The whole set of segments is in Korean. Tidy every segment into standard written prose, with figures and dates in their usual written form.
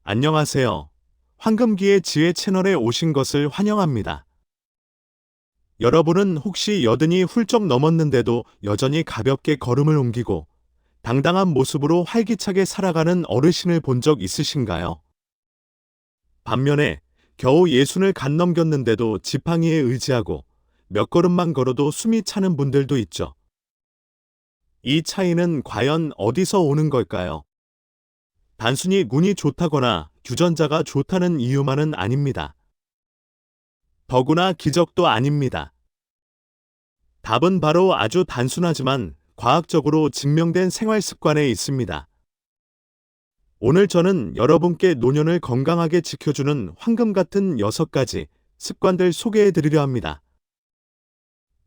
안녕하세요. 황금기의 지혜 채널에 오신 것을 환영합니다. 여러분은 혹시 여든이 훌쩍 넘었는데도 여전히 가볍게 걸음을 옮기고 당당한 모습으로 활기차게 살아가는 어르신을 본 적 있으신가요? 반면에 겨우 예순을 간 넘겼는데도 지팡이에 의지하고 몇 걸음만 걸어도 숨이 차는 분들도 있죠. 이 차이는 과연 어디서 오는 걸까요? 단순히 운이 좋다거나 유전자가 좋다는 이유만은 아닙니다. 더구나 기적도 아닙니다. 답은 바로 아주 단순하지만 과학적으로 증명된 생활 습관에 있습니다. 오늘 저는 여러분께 노년을 건강하게 지켜주는 황금 같은 6가지 습관들 소개해 드리려 합니다.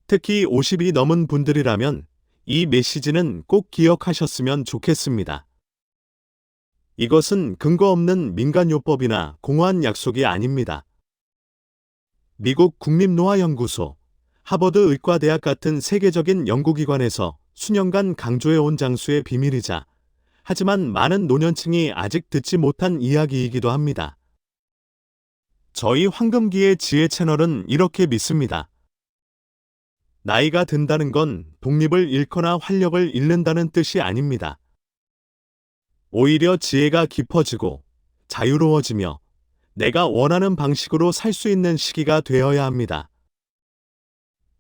특히 50이 넘은 분들이라면 이 메시지는 꼭 기억하셨으면 좋겠습니다. 이것은 근거 없는 민간요법이나 공허한 약속이 아닙니다. 미국 국립노화연구소, 하버드 의과대학 같은 세계적인 연구기관에서 수년간 강조해온 장수의 비밀이자 하지만 많은 노년층이 아직 듣지 못한 이야기이기도 합니다. 저희 황금기의 지혜 채널은 이렇게 믿습니다. 나이가 든다는 건 독립을 잃거나 활력을 잃는다는 뜻이 아닙니다. 오히려 지혜가 깊어지고 자유로워지며 내가 원하는 방식으로 살 수 있는 시기가 되어야 합니다.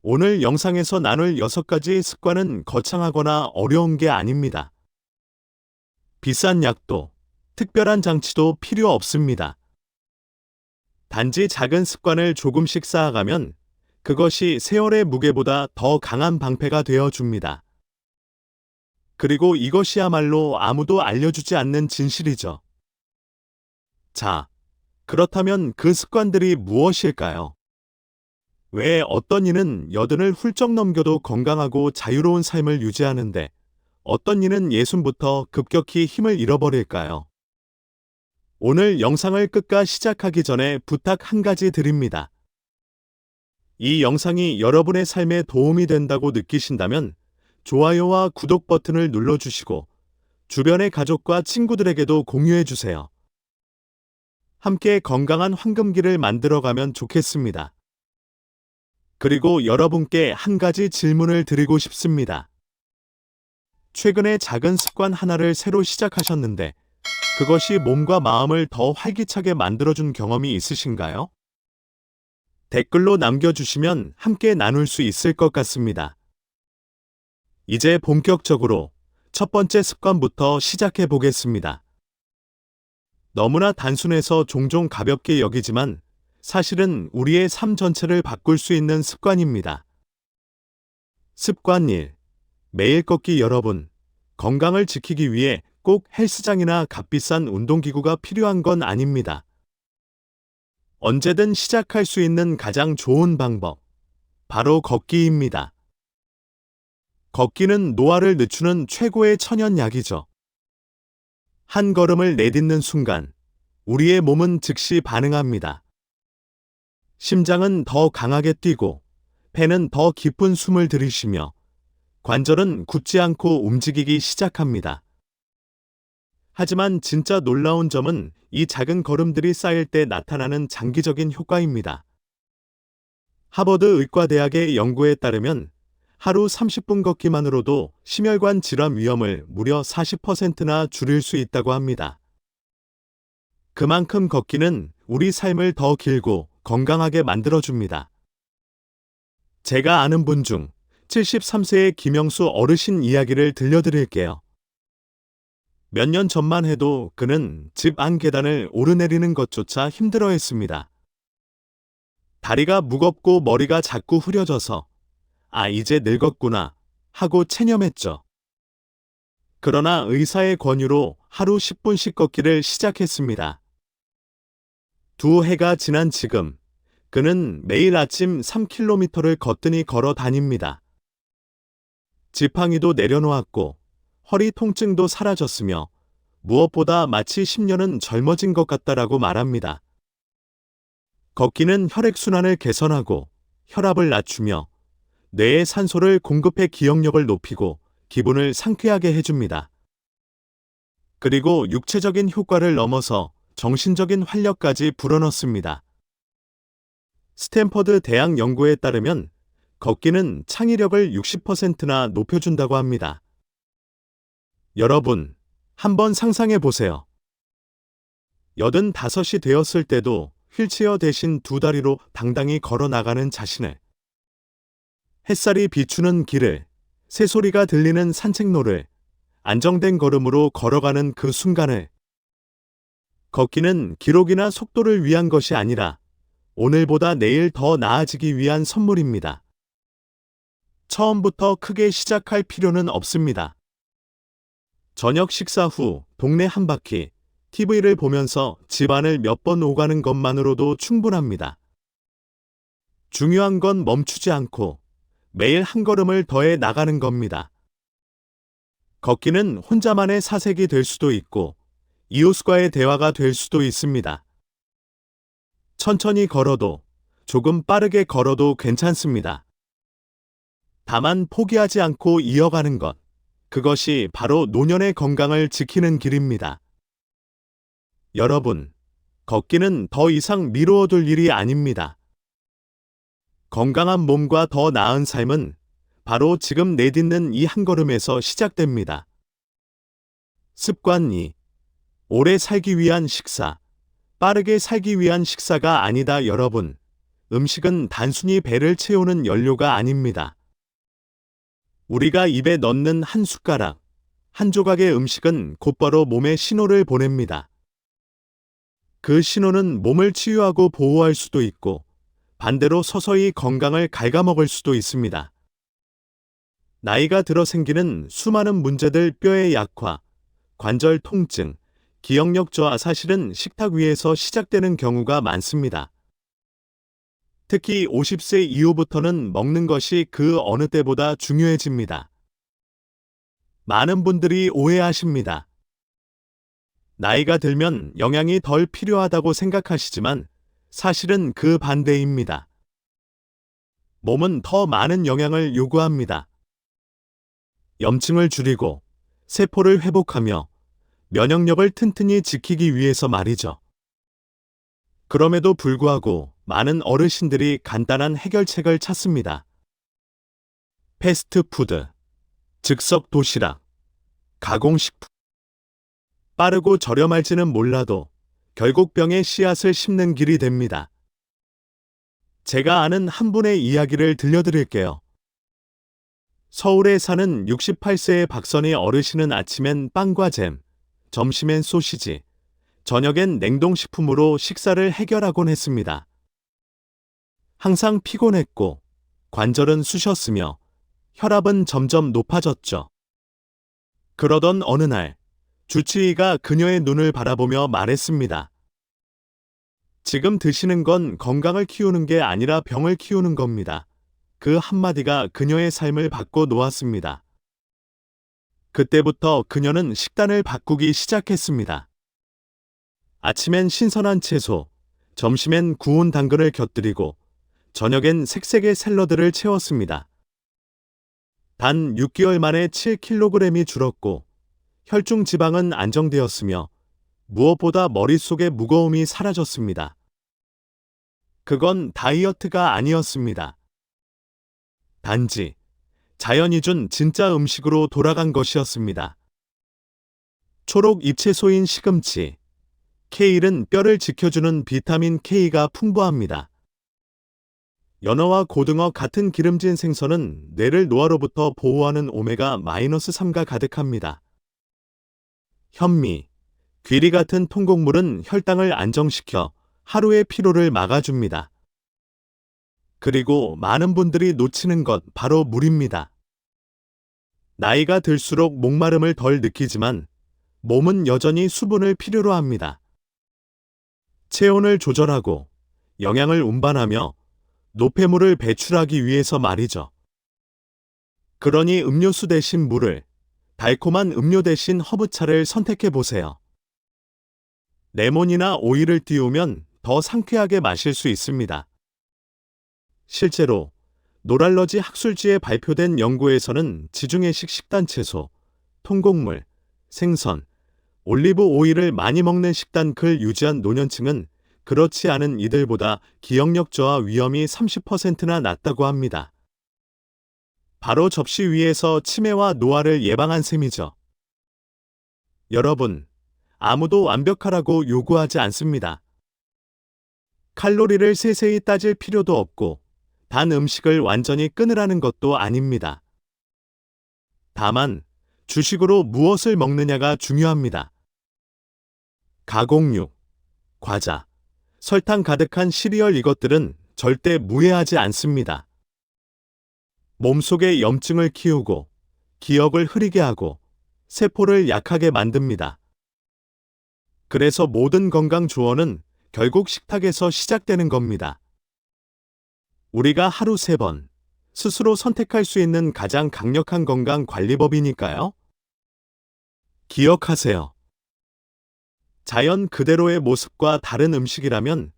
오늘 영상에서 나눌 6가지 습관은 거창하거나 어려운 게 아닙니다. 비싼 약도, 특별한 장치도 필요 없습니다. 단지 작은 습관을 조금씩 쌓아가면 그것이 세월의 무게보다 더 강한 방패가 되어 줍니다. 그리고 이것이야말로 아무도 알려주지 않는 진실이죠. 자, 그렇다면 그 습관들이 무엇일까요? 왜 어떤 이는 여든을 훌쩍 넘겨도 건강하고 자유로운 삶을 유지하는데 어떤 이는 예순부터 급격히 힘을 잃어버릴까요? 오늘 영상을 끝과 시작하기 전에 부탁 한 가지 드립니다. 이 영상이 여러분의 삶에 도움이 된다고 느끼신다면 좋아요와 구독 버튼을 눌러주시고 주변의 가족과 친구들에게도 공유해주세요. 함께 건강한 황금기를 만들어가면 좋겠습니다. 그리고 여러분께 한 가지 질문을 드리고 싶습니다. 최근에 작은 습관 하나를 새로 시작하셨는데 그것이 몸과 마음을 더 활기차게 만들어준 경험이 있으신가요? 댓글로 남겨주시면 함께 나눌 수 있을 것 같습니다. 이제 본격적으로 첫 번째 습관부터 시작해 보겠습니다. 너무나 단순해서 종종 가볍게 여기지만 사실은 우리의 삶 전체를 바꿀 수 있는 습관입니다. 습관 1. 매일 걷기. 여러분, 건강을 지키기 위해 꼭 헬스장이나 값비싼 운동기구가 필요한 건 아닙니다. 언제든 시작할 수 있는 가장 좋은 방법, 바로 걷기입니다. 걷기는 노화를 늦추는 최고의 천연약이죠. 한 걸음을 내딛는 순간, 우리의 몸은 즉시 반응합니다. 심장은 더 강하게 뛰고, 폐는 더 깊은 숨을 들이쉬며, 관절은 굳지 않고 움직이기 시작합니다. 하지만 진짜 놀라운 점은 이 작은 걸음들이 쌓일 때 나타나는 장기적인 효과입니다. 하버드 의과대학의 연구에 따르면 하루 30분 걷기만으로도 심혈관 질환 위험을 무려 40%나 줄일 수 있다고 합니다. 그만큼 걷기는 우리 삶을 더 길고 건강하게 만들어줍니다. 제가 아는 분 중 73세의 김영수 어르신 이야기를 들려드릴게요. 몇 년 전만 해도 그는 집 안 계단을 오르내리는 것조차 힘들어했습니다. 다리가 무겁고 머리가 자꾸 흐려져서 이제 늙었구나 하고 체념했죠. 그러나 의사의 권유로 하루 10분씩 걷기를 시작했습니다. 2해가 지난 지금 그는 매일 아침 3km를 거뜬히 걸어 다닙니다. 지팡이도 내려놓았고 허리 통증도 사라졌으며 무엇보다 마치 10년은 젊어진 것 같다라고 말합니다. 걷기는 혈액순환을 개선하고 혈압을 낮추며 뇌에 산소를 공급해 기억력을 높이고 기분을 상쾌하게 해줍니다. 그리고 육체적인 효과를 넘어서 정신적인 활력까지 불어넣습니다. 스탠퍼드 대학 연구에 따르면 걷기는 창의력을 60%나 높여준다고 합니다. 여러분, 한번 상상해 보세요. 85이 되었을 때도 휠체어 대신 두 다리로 당당히 걸어 나가는 자신을, 햇살이 비추는 길을, 새소리가 들리는 산책로를 안정된 걸음으로 걸어가는 그 순간을. 걷기는 기록이나 속도를 위한 것이 아니라 오늘보다 내일 더 나아지기 위한 선물입니다. 처음부터 크게 시작할 필요는 없습니다. 저녁 식사 후 동네 한 바퀴, TV를 보면서 집안을 몇 번 오가는 것만으로도 충분합니다. 중요한 건 멈추지 않고 매일 한 걸음을 더해 나가는 겁니다. 걷기는 혼자만의 사색이 될 수도 있고 이웃과의 대화가 될 수도 있습니다. 천천히 걸어도 조금 빠르게 걸어도 괜찮습니다. 다만 포기하지 않고 이어가는 것, 그것이 바로 노년의 건강을 지키는 길입니다. 여러분, 걷기는 더 이상 미루어둘 일이 아닙니다. 건강한 몸과 더 나은 삶은 바로 지금 내딛는 이 한 걸음에서 시작됩니다. 습관 2. 오래 살기 위한 식사. 빠르게 살기 위한 식사가 아니다. 여러분, 음식은 단순히 배를 채우는 연료가 아닙니다. 우리가 입에 넣는 한 숟가락, 한 조각의 음식은 곧바로 몸에 신호를 보냅니다. 그 신호는 몸을 치유하고 보호할 수도 있고 반대로 서서히 건강을 갉아먹을 수도 있습니다. 나이가 들어 생기는 수많은 문제들, 뼈의 약화, 관절 통증, 기억력 저하, 사실은 식탁 위에서 시작되는 경우가 많습니다. 특히 50세 이후부터는 먹는 것이 그 어느 때보다 중요해집니다. 많은 분들이 오해하십니다. 나이가 들면 영양이 덜 필요하다고 생각하시지만 사실은 그 반대입니다. 몸은 더 많은 영양을 요구합니다. 염증을 줄이고 세포를 회복하며 면역력을 튼튼히 지키기 위해서 말이죠. 그럼에도 불구하고 많은 어르신들이 간단한 해결책을 찾습니다. 패스트푸드, 즉석 도시락, 가공식품. 빠르고 저렴할지는 몰라도 결국 병의 씨앗을 심는 길이 됩니다. 제가 아는 한 분의 이야기를 들려드릴게요. 서울에 사는 68세의 박선희 어르신은 아침엔 빵과 잼, 점심엔 소시지, 저녁엔 냉동식품으로 식사를 해결하곤 했습니다. 항상 피곤했고 관절은 쑤셨으며 혈압은 점점 높아졌죠. 그러던 어느 날 주치의가 그녀의 눈을 바라보며 말했습니다. 지금 드시는 건 건강을 키우는 게 아니라 병을 키우는 겁니다. 그 한마디가 그녀의 삶을 바꿔 놓았습니다. 그때부터 그녀는 식단을 바꾸기 시작했습니다. 아침엔 신선한 채소, 점심엔 구운 당근을 곁들이고 저녁엔 색색의 샐러드를 채웠습니다. 단 6개월 만에 7kg이 줄었고 혈중 지방은 안정되었으며 무엇보다 머릿속의 무거움이 사라졌습니다. 그건 다이어트가 아니었습니다. 단지 자연이 준 진짜 음식으로 돌아간 것이었습니다. 초록 잎채소인 시금치, 케일은 뼈를 지켜주는 비타민 K가 풍부합니다. 연어와 고등어 같은 기름진 생선은 뇌를 노화로부터 보호하는 오메가-3가 가득합니다. 현미, 귀리 같은 통곡물은 혈당을 안정시켜 하루의 피로를 막아줍니다. 그리고 많은 분들이 놓치는 것, 바로 물입니다. 나이가 들수록 목마름을 덜 느끼지만 몸은 여전히 수분을 필요로 합니다. 체온을 조절하고 영양을 운반하며 노폐물을 배출하기 위해서 말이죠. 그러니 음료수 대신 물을, 달콤한 음료 대신 허브차를 선택해 보세요. 레몬이나 오이를 띄우면 더 상쾌하게 마실 수 있습니다. 실제로 노랄러지 학술지에 발표된 연구에서는 지중해식 식단 채소, 통곡물, 생선, 올리브 오일을 많이 먹는 식단 글 유지한 노년층은 그렇지 않은 이들보다 기억력 저하 위험이 30%나 낮다고 합니다. 바로 접시 위에서 치매와 노화를 예방한 셈이죠. 여러분, 아무도 완벽하라고 요구하지 않습니다. 칼로리를 세세히 따질 필요도 없고, 단 음식을 완전히 끊으라는 것도 아닙니다. 다만, 주식으로 무엇을 먹느냐가 중요합니다. 가공육, 과자, 설탕 가득한 시리얼 이것들은 절대 무해하지 않습니다. 몸속에 염증을 키우고, 기억을 흐리게 하고, 세포를 약하게 만듭니다. 그래서 모든 건강 조언은 결국 식탁에서 시작되는 겁니다. 우리가 하루 3번, 스스로 선택할 수 있는 가장 강력한 건강 관리법이니까요. 기억하세요. 자연 그대로의 모습과 다른 음식이라면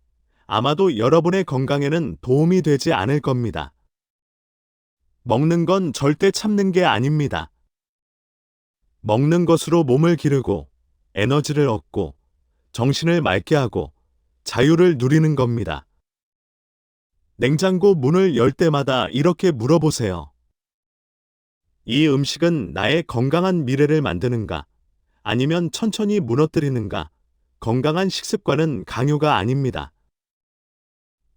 아마도 여러분의 건강에는 도움이 되지 않을 겁니다. 먹는 건 절대 참는 게 아닙니다. 먹는 것으로 몸을 기르고, 에너지를 얻고, 정신을 맑게 하고, 자유를 누리는 겁니다. 냉장고 문을 열 때마다 이렇게 물어보세요. 이 음식은 나의 건강한 미래를 만드는가? 아니면 천천히 무너뜨리는가? 건강한 식습관은 강요가 아닙니다.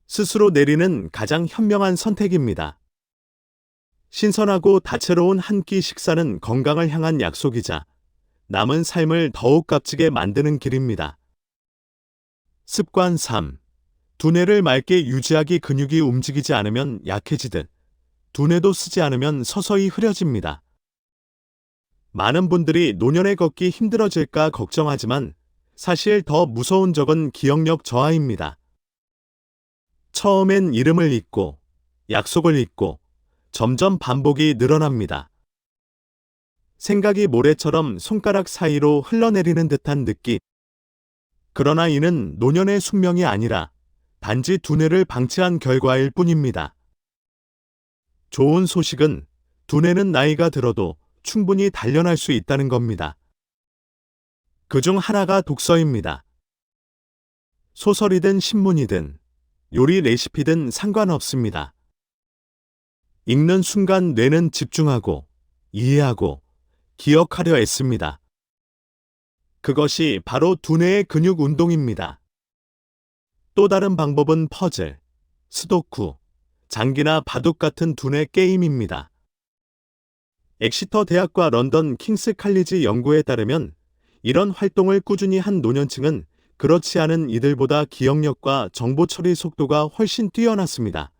스스로 내리는 가장 현명한 선택입니다. 신선하고 다채로운 한 끼 식사는 건강을 향한 약속이자 남은 삶을 더욱 값지게 만드는 길입니다. 습관 3. 두뇌를 맑게 유지하기. 근육이 움직이지 않으면 약해지듯 두뇌도 쓰지 않으면 서서히 흐려집니다. 많은 분들이 노년에 걷기 힘들어질까 걱정하지만 사실 더 무서운 적은 기억력 저하입니다. 처음엔 이름을 잊고, 약속을 잊고, 점점 반복이 늘어납니다. 생각이 모래처럼 손가락 사이로 흘러내리는 듯한 느낌. 그러나 이는 노년의 숙명이 아니라 단지 두뇌를 방치한 결과일 뿐입니다. 좋은 소식은 두뇌는 나이가 들어도 충분히 단련할 수 있다는 겁니다. 그중 하나가 독서입니다. 소설이든 신문이든 요리 레시피든 상관없습니다. 읽는 순간 뇌는 집중하고, 이해하고, 기억하려 애씁니다. 그것이 바로 두뇌의 근육 운동입니다. 또 다른 방법은 퍼즐, 스도쿠, 장기나 바둑 같은 두뇌 게임입니다. 엑시터 대학과 런던 킹스 칼리지 연구에 따르면 이런 활동을 꾸준히 한 노년층은 그렇지 않은 이들보다 기억력과 정보 처리 속도가 훨씬 뛰어났습니다.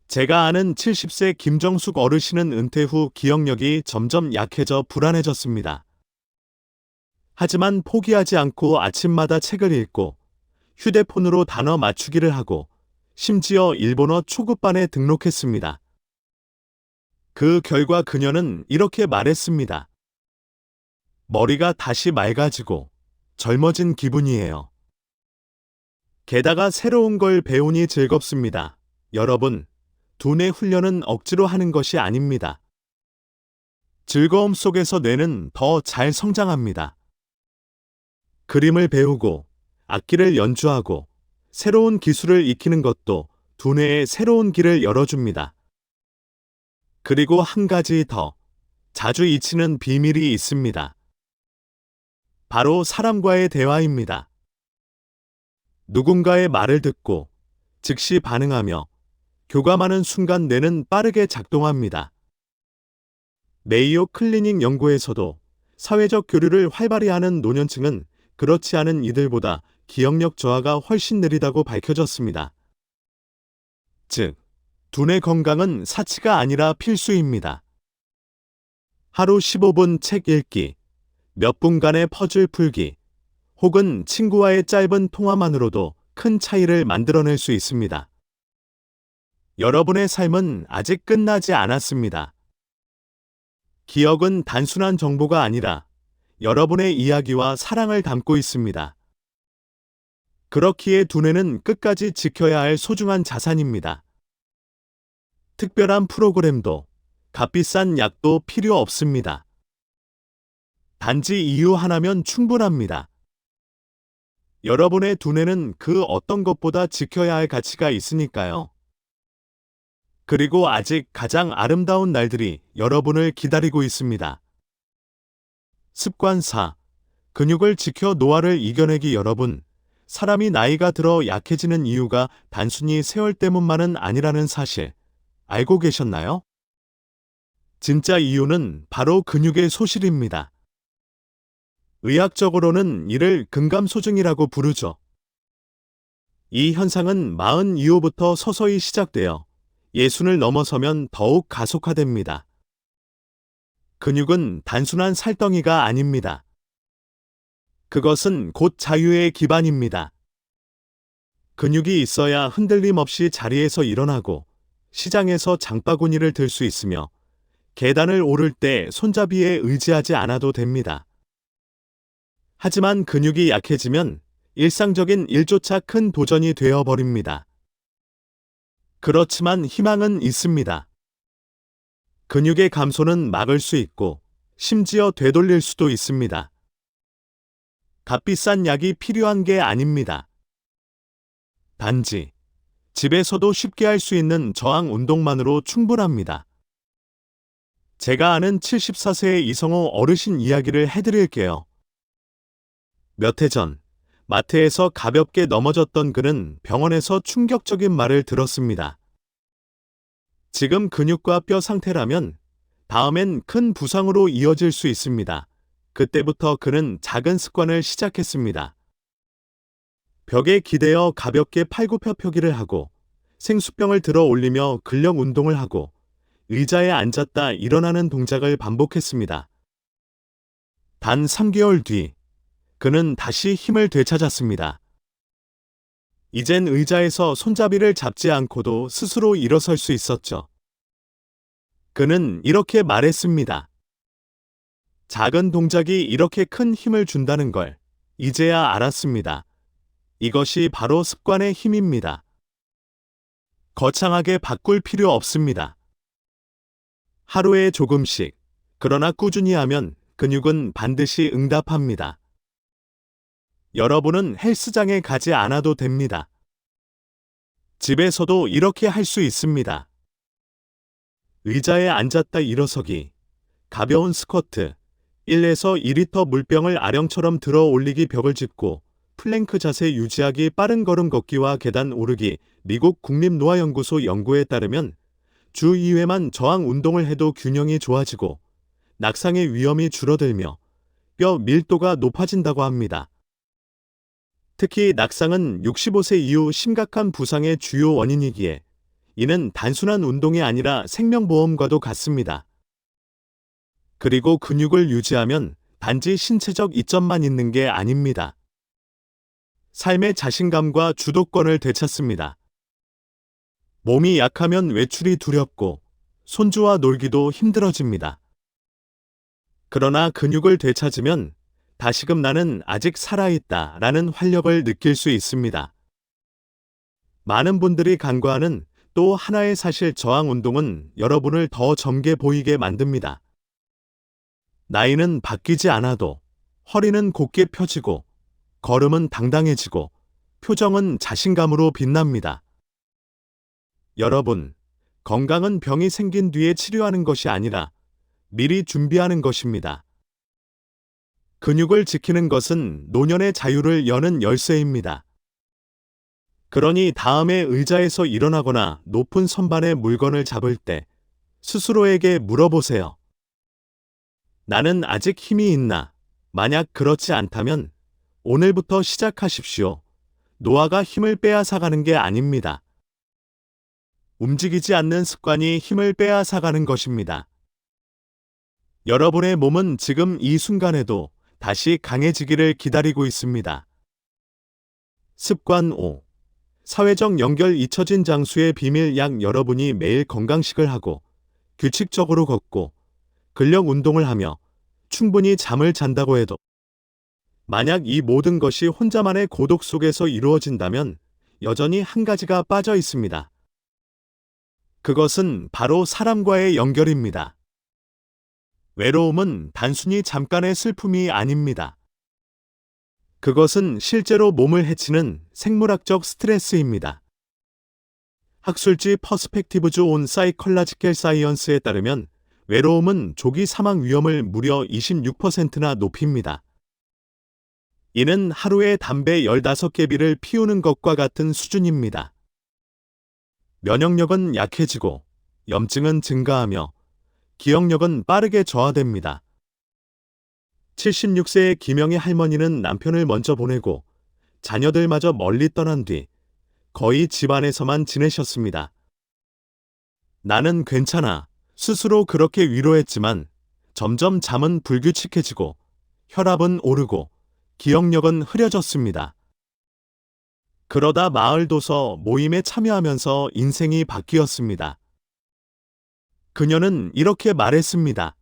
제가 아는 70세 김정숙 어르신은 은퇴 후 기억력이 점점 약해져 불안해졌습니다. 하지만 포기하지 않고 아침마다 책을 읽고 휴대폰으로 단어 맞추기를 하고 심지어 일본어 초급반에 등록했습니다. 그 결과 그녀는 이렇게 말했습니다. 머리가 다시 맑아지고 젊어진 기분이에요. 게다가 새로운 걸 배우니 즐겁습니다. 여러분, 두뇌 훈련은 억지로 하는 것이 아닙니다. 즐거움 속에서 뇌는 더 잘 성장합니다. 그림을 배우고, 악기를 연주하고, 새로운 기술을 익히는 것도 두뇌의 새로운 길을 열어줍니다. 그리고 한 가지 더, 자주 잊히는 비밀이 있습니다. 바로 사람과의 대화입니다. 누군가의 말을 듣고, 즉시 반응하며, 교감하는 순간 뇌는 빠르게 작동합니다. 메이오 클리닉 연구에서도 사회적 교류를 활발히 하는 노년층은 그렇지 않은 이들보다 기억력 저하가 훨씬 느리다고 밝혀졌습니다. 즉, 두뇌 건강은 사치가 아니라 필수입니다. 하루 15분 책 읽기, 몇 분간의 퍼즐 풀기, 혹은 친구와의 짧은 통화만으로도 큰 차이를 만들어낼 수 있습니다. 여러분의 삶은 아직 끝나지 않았습니다. 기억은 단순한 정보가 아니라 여러분의 이야기와 사랑을 담고 있습니다. 그렇기에 두뇌는 끝까지 지켜야 할 소중한 자산입니다. 특별한 프로그램도 값비싼 약도 필요 없습니다. 단지 이유 하나면 충분합니다. 여러분의 두뇌는 그 어떤 것보다 지켜야 할 가치가 있으니까요. 그리고 아직 가장 아름다운 날들이 여러분을 기다리고 있습니다. 습관 4. 근육을 지켜 노화를 이겨내기. 여러분, 사람이 나이가 들어 약해지는 이유가 단순히 세월 때문만은 아니라는 사실 알고 계셨나요? 진짜 이유는 바로 근육의 소실입니다. 의학적으로는 이를 근감소증이라고 부르죠. 이 현상은 40 이후부터 서서히 시작되어 60을 넘어서면 더욱 가속화됩니다. 근육은 단순한 살덩이가 아닙니다. 그것은 곧 자유의 기반입니다. 근육이 있어야 흔들림 없이 자리에서 일어나고 시장에서 장바구니를 들 수 있으며 계단을 오를 때 손잡이에 의지하지 않아도 됩니다. 하지만 근육이 약해지면 일상적인 일조차 큰 도전이 되어버립니다. 그렇지만 희망은 있습니다. 근육의 감소는 막을 수 있고 심지어 되돌릴 수도 있습니다. 값비싼 약이 필요한 게 아닙니다. 단지 집에서도 쉽게 할 수 있는 저항 운동만으로 충분합니다. 제가 아는 74세의 이성호 어르신 이야기를 해드릴게요. 몇 해 전 마트에서 가볍게 넘어졌던 그는 병원에서 충격적인 말을 들었습니다. 지금 근육과 뼈 상태라면 다음엔 큰 부상으로 이어질 수 있습니다. 그때부터 그는 작은 습관을 시작했습니다. 벽에 기대어 가볍게 팔굽혀펴기를 하고 생수병을 들어 올리며 근력 운동을 하고 의자에 앉았다 일어나는 동작을 반복했습니다. 단 3개월 뒤 그는 다시 힘을 되찾았습니다. 이젠 의자에서 손잡이를 잡지 않고도 스스로 일어설 수 있었죠. 그는 이렇게 말했습니다. 작은 동작이 이렇게 큰 힘을 준다는 걸 이제야 알았습니다. 이것이 바로 습관의 힘입니다. 거창하게 바꿀 필요 없습니다. 하루에 조금씩, 그러나 꾸준히 하면 근육은 반드시 응답합니다. 여러분은 헬스장에 가지 않아도 됩니다. 집에서도 이렇게 할 수 있습니다. 의자에 앉았다 일어서기, 가벼운 스쿼트, 1에서 2리터 물병을 아령처럼 들어 올리기, 벽을 짚고 플랭크 자세 유지하기, 빠른 걸음 걷기와 계단 오르기. 미국 국립노화연구소 연구에 따르면 주 2회만 저항 운동을 해도 균형이 좋아지고 낙상의 위험이 줄어들며 뼈 밀도가 높아진다고 합니다. 특히 낙상은 65세 이후 심각한 부상의 주요 원인이기에 이는 단순한 운동이 아니라 생명보험과도 같습니다. 그리고 근육을 유지하면 단지 신체적 이점만 있는 게 아닙니다. 삶의 자신감과 주도권을 되찾습니다. 몸이 약하면 외출이 두렵고 손주와 놀기도 힘들어집니다. 그러나 근육을 되찾으면 다시금 나는 아직 살아있다 라는 활력을 느낄 수 있습니다. 많은 분들이 간과하는 또 하나의 사실, 저항 운동은 여러분을 더 젊게 보이게 만듭니다. 나이는 바뀌지 않아도 허리는 곧게 펴지고 걸음은 당당해지고 표정은 자신감으로 빛납니다. 여러분, 건강은 병이 생긴 뒤에 치료하는 것이 아니라 미리 준비하는 것입니다. 근육을 지키는 것은 노년의 자유를 여는 열쇠입니다. 그러니 다음에 의자에서 일어나거나 높은 선반의 물건을 잡을 때 스스로에게 물어보세요. 나는 아직 힘이 있나? 만약 그렇지 않다면 오늘부터 시작하십시오. 노화가 힘을 빼앗아가는 게 아닙니다. 움직이지 않는 습관이 힘을 빼앗아가는 것입니다. 여러분의 몸은 지금 이 순간에도 다시 강해지기를 기다리고 있습니다. 습관 5. 사회적 연결. 잊혀진 장수의 비밀. 약 여러분이 매일 건강식을 하고 규칙적으로 걷고 근력 운동을 하며 충분히 잠을 잔다고 해도 만약 이 모든 것이 혼자만의 고독 속에서 이루어진다면 여전히 한 가지가 빠져 있습니다. 그것은 바로 사람과의 연결입니다. 외로움은 단순히 잠깐의 슬픔이 아닙니다. 그것은 실제로 몸을 해치는 생물학적 스트레스입니다. 학술지 퍼스펙티브즈 온 사이컬라지컬 사이언스에 따르면 외로움은 조기 사망 위험을 무려 26%나 높입니다. 이는 하루에 담배 15개비를 피우는 것과 같은 수준입니다. 면역력은 약해지고 염증은 증가하며 기억력은 빠르게 저하됩니다. 76세의 김영희 할머니는 남편을 먼저 보내고 자녀들마저 멀리 떠난 뒤 거의 집안에서만 지내셨습니다. 나는 괜찮아. 스스로 그렇게 위로했지만 점점 잠은 불규칙해지고 혈압은 오르고 기억력은 흐려졌습니다. 그러다 마을 도서 모임에 참여하면서 인생이 바뀌었습니다. 그녀는 이렇게 말했습니다.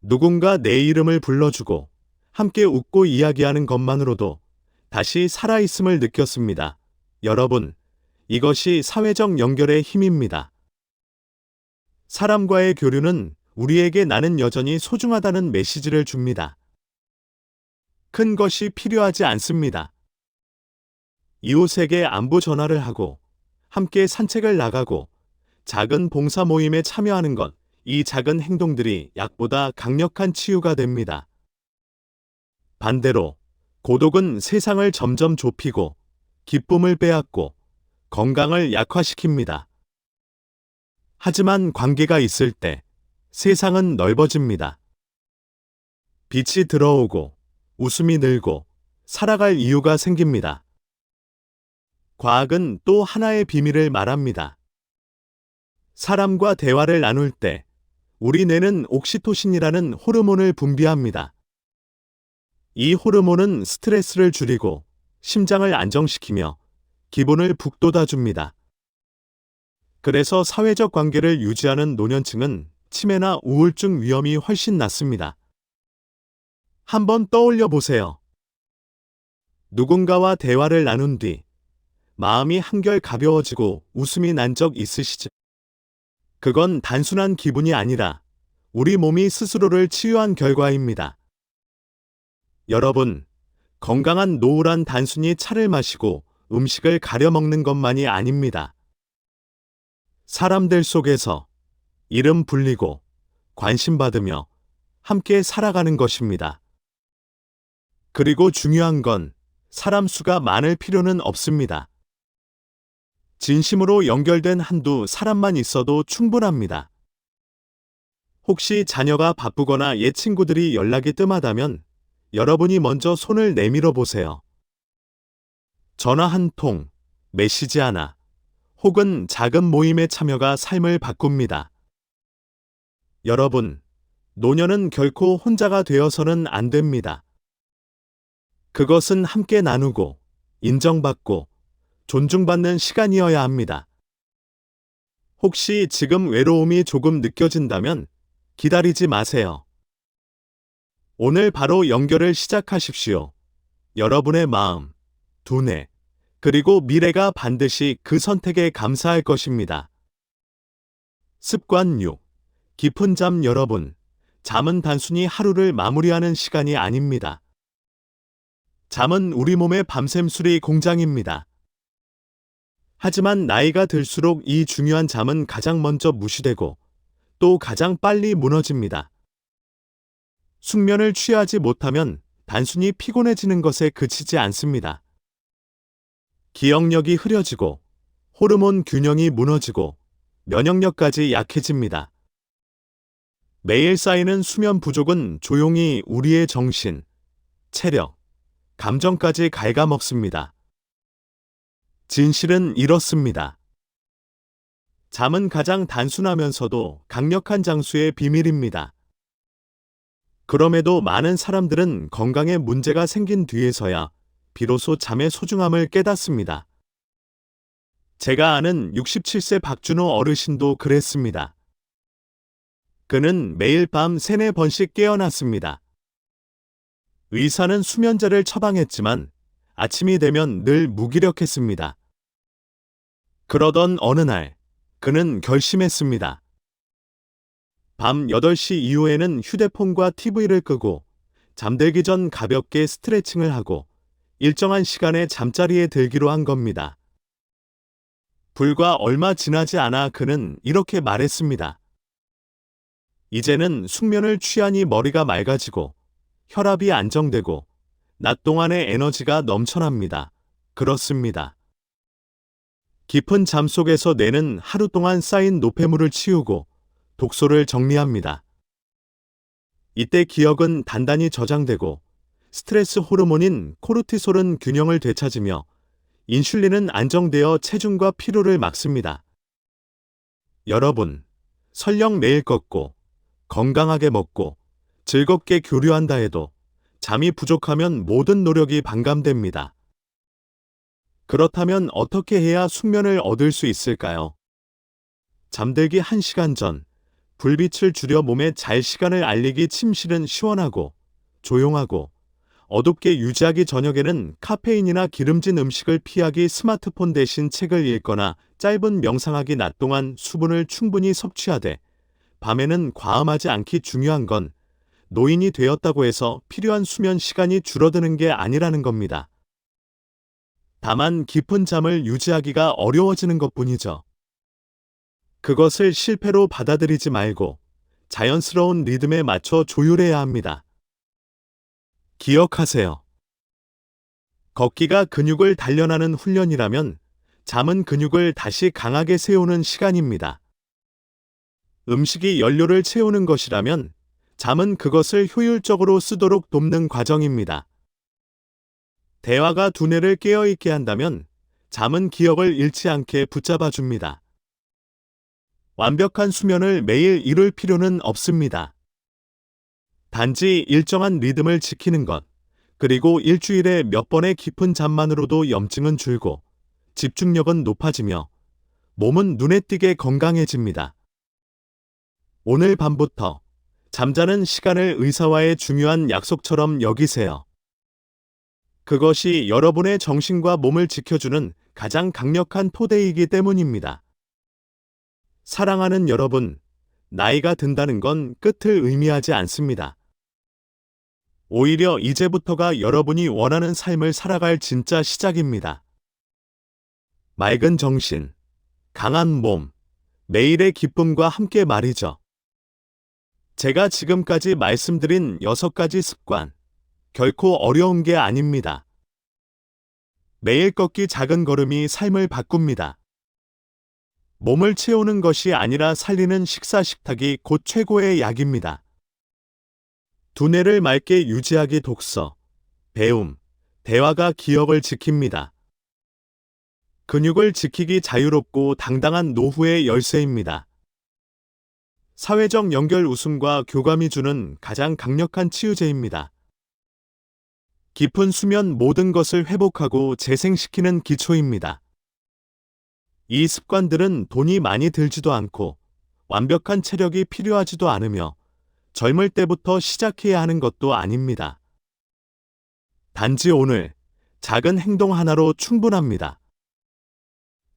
누군가 내 이름을 불러주고 함께 웃고 이야기하는 것만으로도 다시 살아있음을 느꼈습니다. 여러분, 이것이 사회적 연결의 힘입니다. 사람과의 교류는 우리에게 나는 여전히 소중하다는 메시지를 줍니다. 큰 것이 필요하지 않습니다. 이웃에게 안부 전화를 하고 함께 산책을 나가고 작은 봉사 모임에 참여하는 것, 이 작은 행동들이 약보다 강력한 치유가 됩니다. 반대로 고독은 세상을 점점 좁히고 기쁨을 빼앗고 건강을 약화시킵니다. 하지만 관계가 있을 때 세상은 넓어집니다. 빛이 들어오고 웃음이 늘고 살아갈 이유가 생깁니다. 과학은 또 하나의 비밀을 말합니다. 사람과 대화를 나눌 때 우리 뇌는 옥시토신이라는 호르몬을 분비합니다. 이 호르몬은 스트레스를 줄이고 심장을 안정시키며 기분을 북돋아줍니다. 그래서 사회적 관계를 유지하는 노년층은 치매나 우울증 위험이 훨씬 낮습니다. 한번 떠올려 보세요. 누군가와 대화를 나눈 뒤 마음이 한결 가벼워지고 웃음이 난 적 있으시죠? 그건 단순한 기분이 아니라 우리 몸이 스스로를 치유한 결과입니다. 여러분, 건강한 노후란 단순히 차를 마시고 음식을 가려 먹는 것만이 아닙니다. 사람들 속에서 이름 불리고 관심받으며 함께 살아가는 것입니다. 그리고 중요한 건 사람 수가 많을 필요는 없습니다. 진심으로 연결된 한두 사람만 있어도 충분합니다. 혹시 자녀가 바쁘거나 옛 친구들이 연락이 뜸하다면 여러분이 먼저 손을 내밀어 보세요. 전화 한 통, 메시지 하나, 혹은 작은 모임의 참여가 삶을 바꿉니다. 여러분, 노년은 결코 혼자가 되어서는 안 됩니다. 그것은 함께 나누고, 인정받고, 존중받는 시간이어야 합니다. 혹시 지금 외로움이 조금 느껴진다면 기다리지 마세요. 오늘 바로 연결을 시작하십시오. 여러분의 마음, 두뇌, 그리고 미래가 반드시 그 선택에 감사할 것입니다. 습관 6. 깊은 잠. 여러분, 잠은 단순히 하루를 마무리하는 시간이 아닙니다. 잠은 우리 몸의 밤샘 수리 공장입니다. 하지만 나이가 들수록 이 중요한 잠은 가장 먼저 무시되고 또 가장 빨리 무너집니다. 숙면을 취하지 못하면 단순히 피곤해지는 것에 그치지 않습니다. 기억력이 흐려지고 호르몬 균형이 무너지고 면역력까지 약해집니다. 매일 쌓이는 수면 부족은 조용히 우리의 정신, 체력, 감정까지 갉아먹습니다. 진실은 이렇습니다. 잠은 가장 단순하면서도 강력한 장수의 비밀입니다. 그럼에도 많은 사람들은 건강에 문제가 생긴 뒤에서야 비로소 잠의 소중함을 깨닫습니다. 제가 아는 67세 박준호 어르신도 그랬습니다. 그는 매일 밤 3-4번씩 깨어났습니다. 의사는 수면제를 처방했지만 아침이 되면 늘 무기력했습니다. 그러던 어느 날 그는 결심했습니다. 밤 8시 이후에는 휴대폰과 TV를 끄고 잠들기 전 가볍게 스트레칭을 하고 일정한 시간에 잠자리에 들기로 한 겁니다. 불과 얼마 지나지 않아 그는 이렇게 말했습니다. 이제는 숙면을 취하니 머리가 맑아지고 혈압이 안정되고 낮 동안의 에너지가 넘쳐납니다. 그렇습니다. 깊은 잠 속에서 뇌는 하루 동안 쌓인 노폐물을 치우고 독소를 정리합니다. 이때 기억은 단단히 저장되고 스트레스 호르몬인 코르티솔은 균형을 되찾으며 인슐린은 안정되어 체중과 피로를 막습니다. 여러분, 설령 매일 걷고 건강하게 먹고 즐겁게 교류한다 해도 잠이 부족하면 모든 노력이 반감됩니다. 그렇다면 어떻게 해야 숙면을 얻을 수 있을까요? 잠들기 1시간 전, 불빛을 줄여 몸에 잘 시간을 알리기. 침실은 시원하고 조용하고 어둡게 유지하기. 저녁에는 카페인이나 기름진 음식을 피하기. 스마트폰 대신 책을 읽거나 짧은 명상하기. 낮 동안 수분을 충분히 섭취하되 밤에는 과음하지 않기. 중요한 건 노인이 되었다고 해서 필요한 수면 시간이 줄어드는 게 아니라는 겁니다. 다만 깊은 잠을 유지하기가 어려워지는 것뿐이죠. 그것을 실패로 받아들이지 말고 자연스러운 리듬에 맞춰 조율해야 합니다. 기억하세요. 걷기가 근육을 단련하는 훈련이라면 잠은 근육을 다시 강하게 세우는 시간입니다. 음식이 연료를 채우는 것이라면 잠은 그것을 효율적으로 쓰도록 돕는 과정입니다. 대화가 두뇌를 깨어있게 한다면 잠은 기억을 잃지 않게 붙잡아 줍니다. 완벽한 수면을 매일 이룰 필요는 없습니다. 단지 일정한 리듬을 지키는 것, 그리고 일주일에 몇 번의 깊은 잠만으로도 염증은 줄고 집중력은 높아지며 몸은 눈에 띄게 건강해집니다. 오늘 밤부터 잠자는 시간을 의사와의 중요한 약속처럼 여기세요. 그것이 여러분의 정신과 몸을 지켜주는 가장 강력한 토대이기 때문입니다. 사랑하는 여러분, 나이가 든다는 건 끝을 의미하지 않습니다. 오히려 이제부터가 여러분이 원하는 삶을 살아갈 진짜 시작입니다. 맑은 정신, 강한 몸, 매일의 기쁨과 함께 말이죠. 제가 지금까지 말씀드린 6가지 습관, 결코 어려운 게 아닙니다. 매일 걷기 작은 걸음이 삶을 바꿉니다. 몸을 채우는 것이 아니라 살리는 식사식탁이 곧 최고의 약입니다. 두뇌를 맑게 유지하기. 독서, 배움, 대화가 기억을 지킵니다. 근육을 지키기. 자유롭고 당당한 노후의 열쇠입니다. 사회적 연결. 웃음과 교감이 주는 가장 강력한 치유제입니다. 깊은 수면. 모든 것을 회복하고 재생시키는 기초입니다. 이 습관들은 돈이 많이 들지도 않고 완벽한 체력이 필요하지도 않으며 젊을 때부터 시작해야 하는 것도 아닙니다. 단지 오늘 작은 행동 하나로 충분합니다.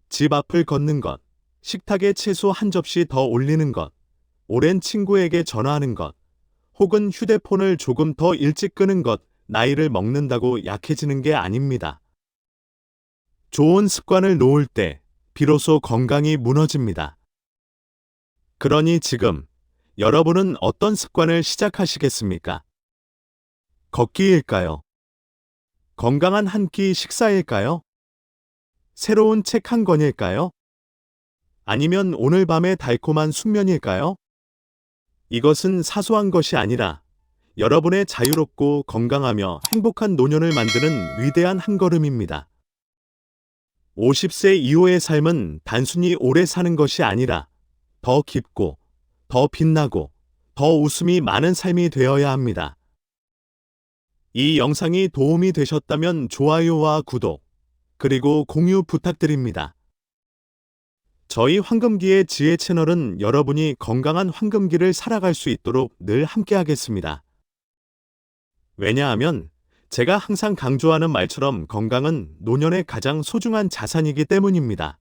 집 앞을 걷는 것, 식탁에 채소 한 접시 더 올리는 것, 오랜 친구에게 전화하는 것, 혹은 휴대폰을 조금 더 일찍 끄는 것. 나이를 먹는다고 약해지는 게 아닙니다. 좋은 습관을 놓을 때 비로소 건강이 무너집니다. 그러니 지금 여러분은 어떤 습관을 시작하시겠습니까? 걷기일까요? 건강한 한 끼 식사일까요? 새로운 책 한 권일까요? 아니면 오늘 밤의 달콤한 숙면일까요? 이것은 사소한 것이 아니라 여러분의 자유롭고 건강하며 행복한 노년을 만드는 위대한 한 걸음입니다. 50세 이후의 삶은 단순히 오래 사는 것이 아니라 더 깊고, 더 빛나고, 더 웃음이 많은 삶이 되어야 합니다. 이 영상이 도움이 되셨다면 좋아요와 구독, 그리고 공유 부탁드립니다. 저희 황금기의 지혜 채널은 여러분이 건강한 황금기를 살아갈 수 있도록 늘 함께하겠습니다. 왜냐하면 제가 항상 강조하는 말처럼 건강은 노년의 가장 소중한 자산이기 때문입니다.